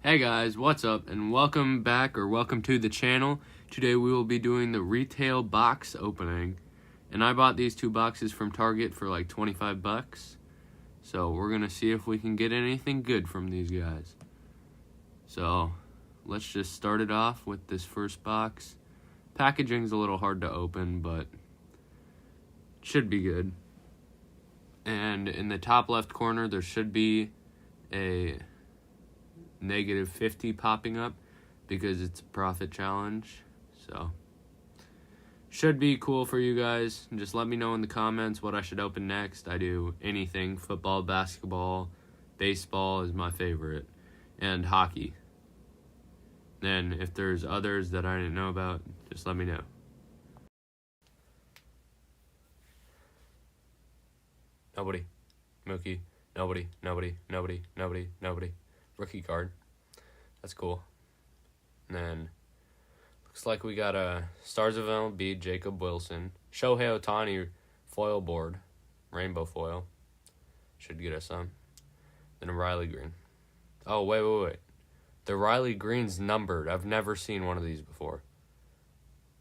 Hey guys, what's up, and welcome back or welcome to the channel. Today we will be doing the retail box opening, and I bought these two boxes from Target for like 25 bucks. So we're gonna see if we can get anything good from these guys. So let's just start it off with this first box. Packaging's a little hard to open, but should be good. And in the top left corner there should be a -50 popping up because it's a profit challenge. So should be cool for you guys. Just let me know in the comments what I should open next. I do anything. Football, basketball, baseball is my favorite, and hockey. Then if there's others that I didn't know about, just let me know. Nobody. Mookie. Nobody. Rookie card. That's cool. And then looks like we got a Stars of MLB, Jacob Wilson. Shohei Ohtani foil board. Rainbow foil. Should get us some. Then a Riley Green. Oh, wait. The Riley Green's numbered. I've never seen one of these before.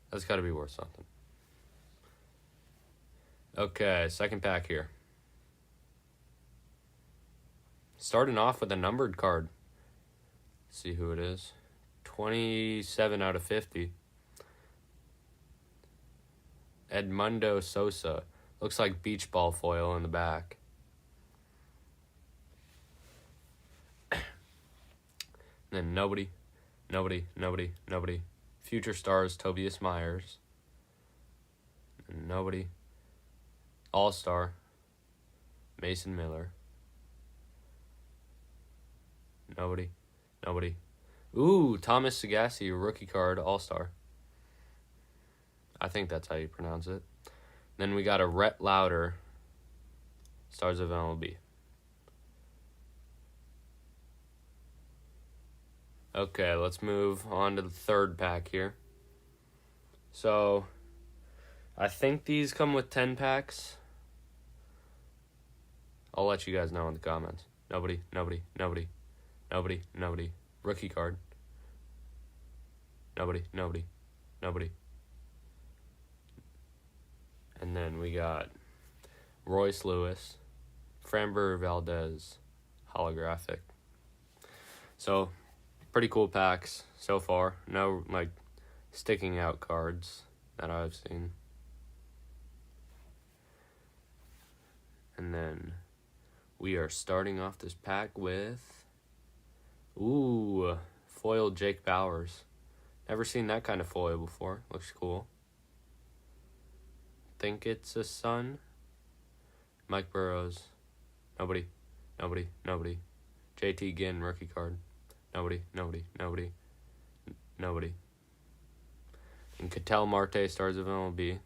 That's got to be worth something. Okay, second pack here. Starting off with a numbered card. Let's see who it is. 27 out of 50. Edmundo Sosa. Looks like beach ball foil in the back. And then nobody. Future Stars, Tobias Myers. And nobody. All-Star, Mason Miller. Nobody. Ooh, Thomas Sagassi, rookie card, All-Star. I think that's how you pronounce it. Then we got a Rhett Lauder, Stars of MLB. Okay, let's move on to the third pack here. So, I think these come with 10 packs. I'll let you guys know in the comments. Nobody. Rookie card. Nobody. And then we got Royce Lewis, Framber Valdez, holographic. So, pretty cool packs so far. No, sticking out cards that I've seen. And then we are starting off this pack with foil Jake Bauers. Never seen that kind of foil before. Looks cool. Think it's a Sun. Mike Burrows. Nobody. JT Ginn, rookie card. Nobody. And Ketel Marte, Stars of MLB.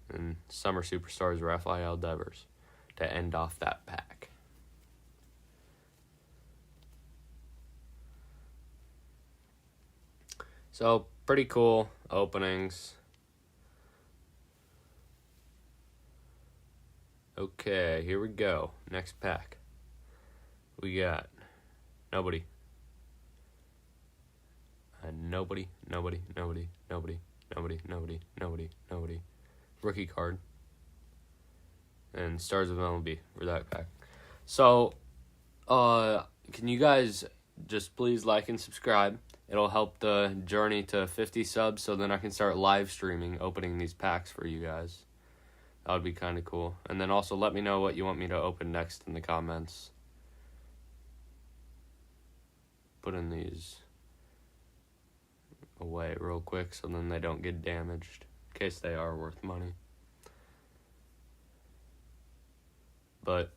And Summer Superstars, Rafael Devers to end off that pack. So, pretty cool openings. Okay, here we go. Next pack. We got nobody. Nobody. Rookie card. And Stars of MLB for that pack. So, can you guys just please like and subscribe? It'll help the journey to 50 subs, so then I can start live streaming, opening these packs for you guys. That would be kind of cool. And then also let me know what you want me to open next in the comments. Putting these away real quick so then they don't get damaged, in case they are worth money. But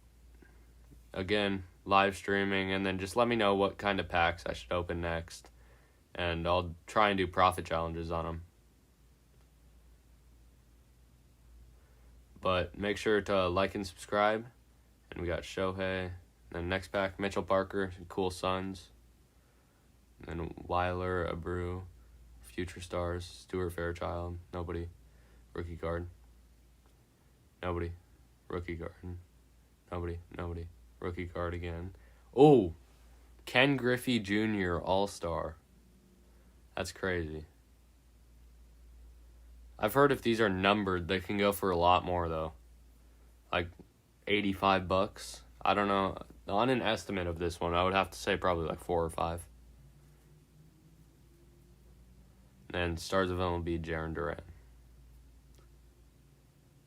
again, live streaming, and then just let me know what kind of packs I should open next, and I'll try and do profit challenges on them. But make sure to like and subscribe. And we got Shohei. And then next pack, Mitchell Parker, Cool Suns. And then Weiler, Abreu, Future Stars, Stuart Fairchild, nobody. Rookie card. Nobody. Rookie card. Nobody. Rookie card again. Oh! Ken Griffey Jr. All-Star. That's crazy. I've heard if these are numbered, they can go for a lot more, though. Like $85. I don't know. On an estimate of this one, I would have to say probably like 4 or 5. And Stars of MLB, Jarren Duran.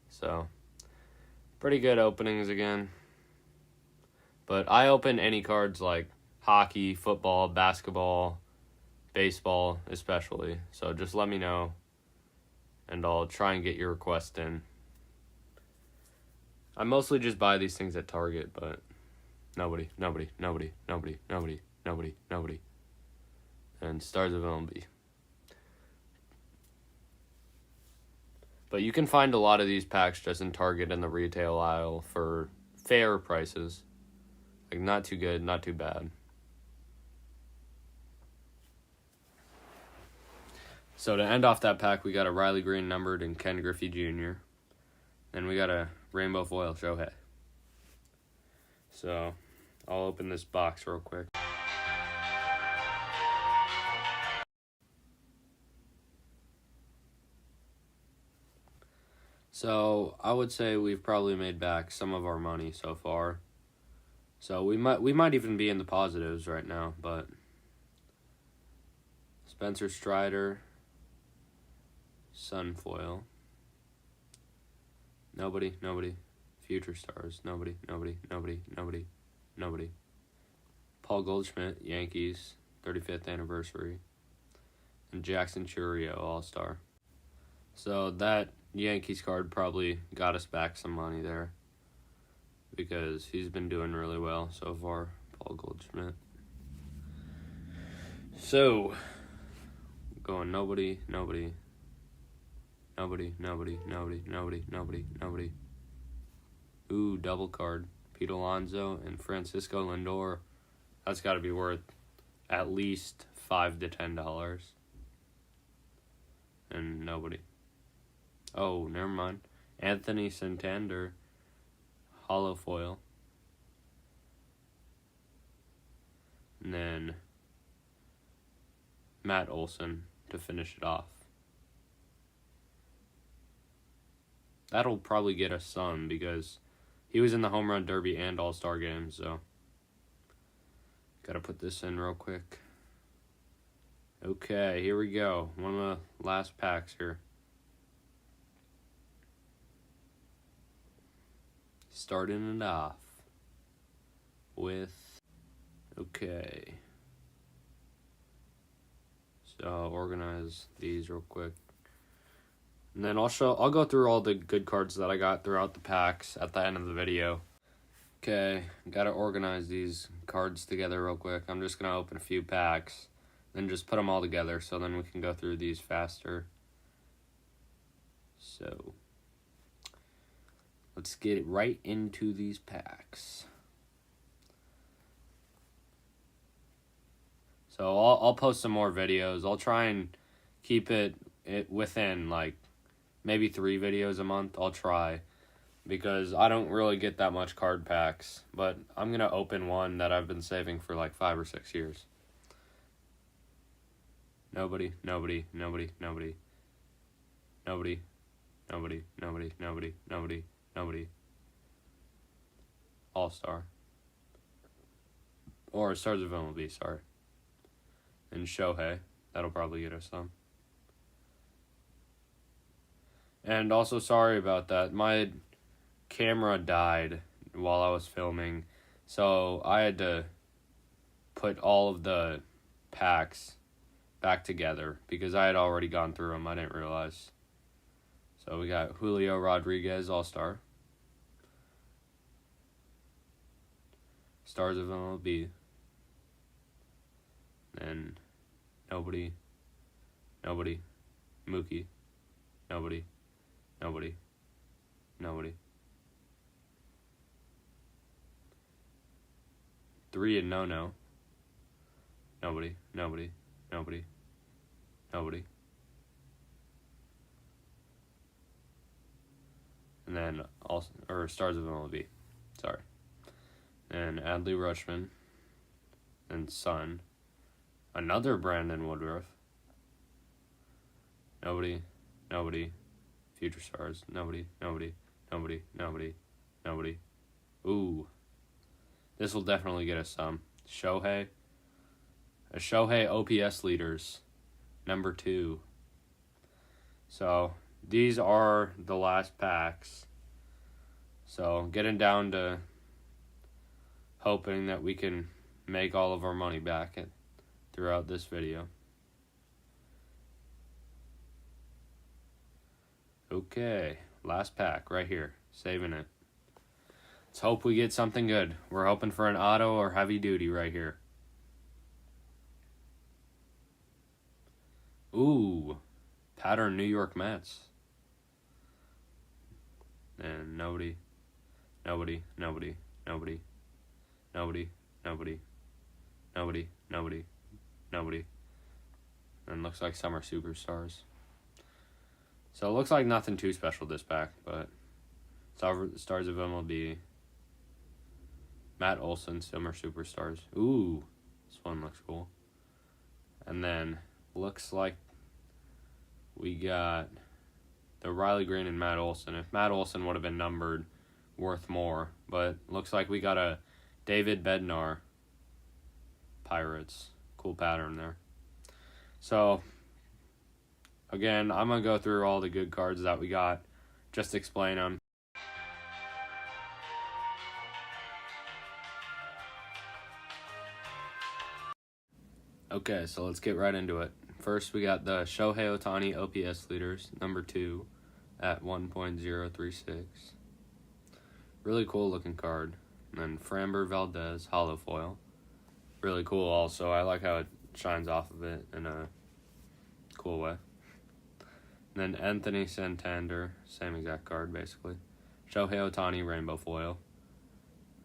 So, pretty good openings again. But I open any cards like hockey, football, basketball, baseball especially. So just let me know, and I'll try and get your request in. I mostly just buy these things at Target, but nobody. And Stars of MLB. But you can find a lot of these packs just in Target in the retail aisle for fair prices. Like, not too good, not too bad. So to end off that pack, we got a Riley Green numbered and Ken Griffey Jr. Then we got a rainbow foil Shohei. So I'll open this box real quick. So I would say we've probably made back some of our money so far. So we might even be in the positives right now, but Spencer Strider, Sunfoil. Nobody. Future Stars. Nobody. Paul Goldschmidt, Yankees, 35th anniversary. And Jackson Chourio, All-Star. So that Yankees card probably got us back some money there, because he's been doing really well so far, Paul Goldschmidt. So, going nobody. Ooh, double card. Pete Alonso and Francisco Lindor. That's got to be worth at least $5 to $10. And nobody. Oh, never mind. Anthony Santander, hollow foil. And then Matt Olson to finish it off. That'll probably get us some, because he was in the home run derby and all-star game, so gotta put this in real quick. Okay, here we go. One of the last packs here. Starting it off with, okay. So I'll organize these real quick. And then I'll go through all the good cards that I got throughout the packs at the end of the video. Okay, gotta organize these cards together real quick. I'm just gonna open a few packs, then just put them all together so then we can go through these faster. So let's get right into these packs. So I'll post some more videos. I'll try and keep it within like maybe 3 videos a month. I'll try, because I don't really get that much card packs, but I'm going to open one that I've been saving for like 5 or 6 years. Nobody. All-Star. Or Stars of MLB, sorry. And Shohei. That'll probably get us some. And also, sorry about that. My camera died while I was filming, so I had to put all of the packs back together because I had already gone through them. I didn't realize. So we got Julio Rodriguez, All-Star. Stars of MLB. And nobody. Mookie. Nobody. 3 and no. Nobody. And then Stars of MLB. Sorry. And Adley Rutschman. and Sun. Another Brandon Woodruff. Nobody. Future Stars. Nobody. Ooh. This will definitely get us some. Shohei. A Shohei OPS leaders. Number 2. So, these are the last packs. So, getting down to hoping that we can make all of our money back throughout this video. Okay, last pack right here. Saving it. Let's hope we get something good. We're hoping for an auto or heavy duty right here. Ooh, pattern New York Mets. And nobody. And looks like Summer Superstars. So it looks like nothing too special this pack, but Stars of MLB. Matt Olson, Summer Superstars. Ooh, this one looks cool. And then looks like we got the Riley Green and Matt Olson. If Matt Olson would have been numbered, worth more. But looks like we got a David Bednar Pirates. Cool pattern there. So, again, I'm going to go through all the good cards that we got. Just explain them. Okay, so let's get right into it. First, we got the Shohei Ohtani OPS leaders, number 2 at 1.036. Really cool looking card. And then Framber Valdez hollow foil. Really cool also. I like how it shines off of it in a cool way. And then Anthony Santander, same exact card basically. Shohei Ohtani rainbow foil.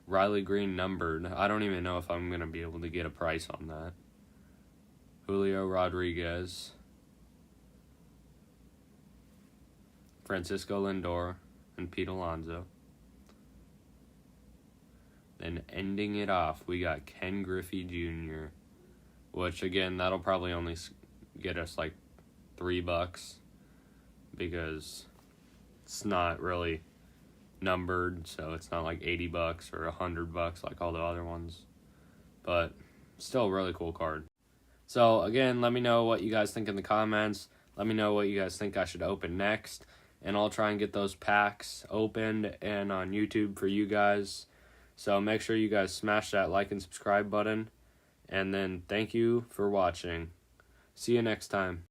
Riley Green numbered. I don't even know if I'm going to be able to get a price on that. Julio Rodriguez. Francisco Lindor and Pete Alonso. Then ending it off, we got Ken Griffey Jr., which, again, that'll probably only get us like $3 because it's not really numbered, so it's not like $80 or $100 like all the other ones. But still a really cool card. So, again, let me know what you guys think in the comments. Let me know what you guys think I should open next. And I'll try and get those packs opened and on YouTube for you guys. So make sure you guys smash that like and subscribe button. And then thank you for watching. See you next time.